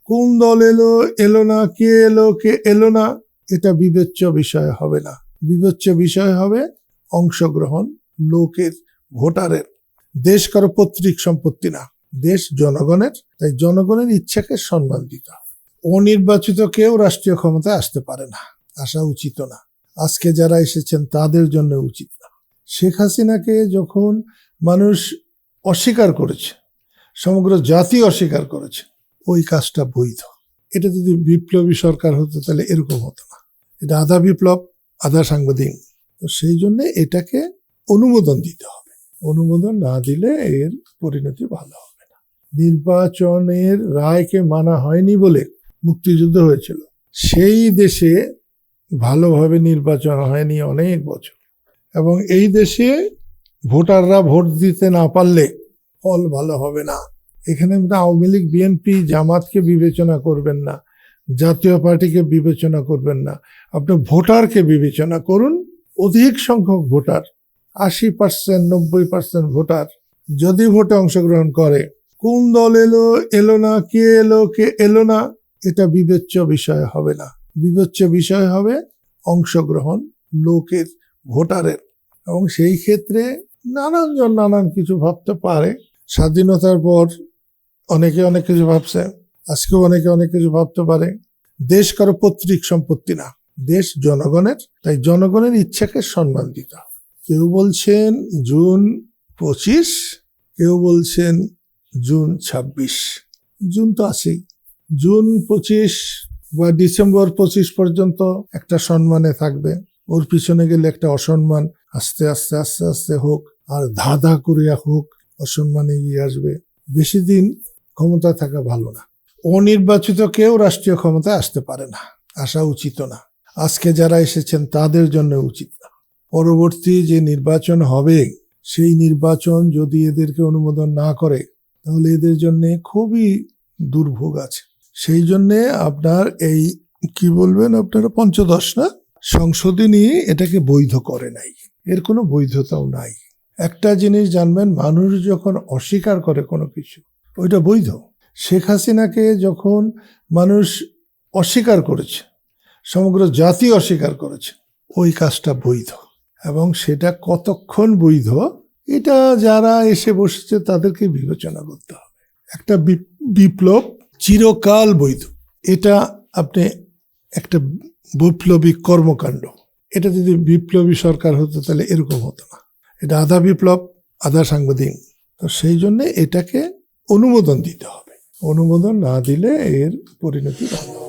কোন দল এলো এলো না, কে এলো কে এলো না, এটা বিবেচ্য বিষয় হবে না। বিবেচ্য বিষয় হবে অংশগ্রহণ লোকের, ভোটারের। দেশ কারো পৈতৃক সম্পত্তি না, দেশ জনগণের। তাই জনগণের ইচ্ছাকে সম্মান দিতে হবে। অনির্বাচিত কেউ রাষ্ট্রীয় ক্ষমতায় আসতে পারে না, আসা উচিত না। আজকে যারা এসেছেন তাদের জন্য উচিত না। শেখ হাসিনাকে যখন মানুষ অস্বীকার করেছে, সমগ্র জাতি অস্বীকার করেছে, ওই কাজটা বৈধ। এটা যদি বিপ্লবী সরকার হতো তাহলে এরকম হতো না। এটা আধা বিপ্লব আধা সাংবাদিক। তো সেই জন্য এটাকে অনুমোদন দিতে হবে। অনুমোদন না দিলে এর পরিণতি ভালো হবে না। নির্বাচনের রায়কে মানা হয়নি বলে মুক্তিযুদ্ধ হয়েছিল। সেই দেশে ভালোভাবে নির্বাচন হয়নি অনেক বছর, এবং এই দেশে ভোটাররা ভোট দিতে না পারলে ফল ভালো হবে না। এখানে আওয়ামী লীগ, বিএনপি, জামাতকে বিবেচনা করবেন না, জাতীয় পার্টিকে বিবেচনা করবেন না, আপনি ভোটারকে বিবেচনা করুন। অধিক সংখ্যক ভোটার, 80% 90% ভোটার যদি ভোটে অংশগ্রহণ করে, কোন দল এলো এলো না, কে এলো কে এলো না, এটা বিবেচ্য বিষয় হবে না। বিবেচ্য বিষয় হবে অংশগ্রহণ লোকের, ভোটারের। এবং সেই ক্ষেত্রে নানানজন নানান কিছু ভাবতে পারে। স্বাধীনতার পর অনেকে অনেক কিছু ভাবছে, আজকেও অনেকে অনেক কিছু ভাবতে পারে। দেশ কারো পৈতৃক সম্পত্তি না, দেশ জনগণের। তাই জনগণের ইচ্ছাকে সম্মান দিতে হবে। কেউ বলছেন জুন 25, কেউ বলছেন জুন 26। জুন তো আছেই। জুন 25 বা ডিসেম্বর 25 পর্যন্ত একটা সম্মানে থাকবে। ওর পিছনে গেলে একটা অসম্মান আস্তে আস্তে আস্তে আস্তে হোক, আর ধাঁধা করিয়া হোক, অসম্মানে গিয়ে আসবে। বেশি দিন ক্ষমতা থাকা ভালো না। অনির্বাচিত কেউ রাষ্ট্রীয় ক্ষমতায় আসতে পারে না, আসা উচিত না। আজকে যারা এসেছেন তাদের জন্য উচিত না। পরবর্তী যে নির্বাচন হবে, সেই নির্বাচন যদি এদেরকে অনুমোদন না করে তাহলে এদের জন্য খুবই দুর্ভোগ আছে। সেই জন্যে আপনার এই কি বলবেন, আপনারা পঞ্চদশ না সংশোধনী এটাকে বৈধ করে নাই, এর কোনো বৈধতাও নাই। একটা জিনিস জানবেন, মানুষ যখন অস্বীকার করে কোনো কিছু, ওইটা বৈধ। শেখ হাসিনাকে যখন মানুষ অস্বীকার করেছে, সমগ্র জাতি অস্বীকার করেছে, ওই কাজটা বৈধ। এবং সেটা কতক্ষণ বৈধ, এটা যারা এসে বসেছে তাদেরকে বিবেচনা করতে হবে। একটা বিপ্লব চিরকাল বৈধ। এটা আপনি একটা বৈপ্লবিক কর্মকাণ্ড। এটা যদি বিপ্লবী সরকার হতো তাহলে এরকম হতো না। এটা আধা বিপ্লব আধা সাংবাদিক। তো সেই জন্য এটাকে অনুমোদন দিতে হবে। অনুমোদন না দিলে এর পরিণতি ভালো হবে।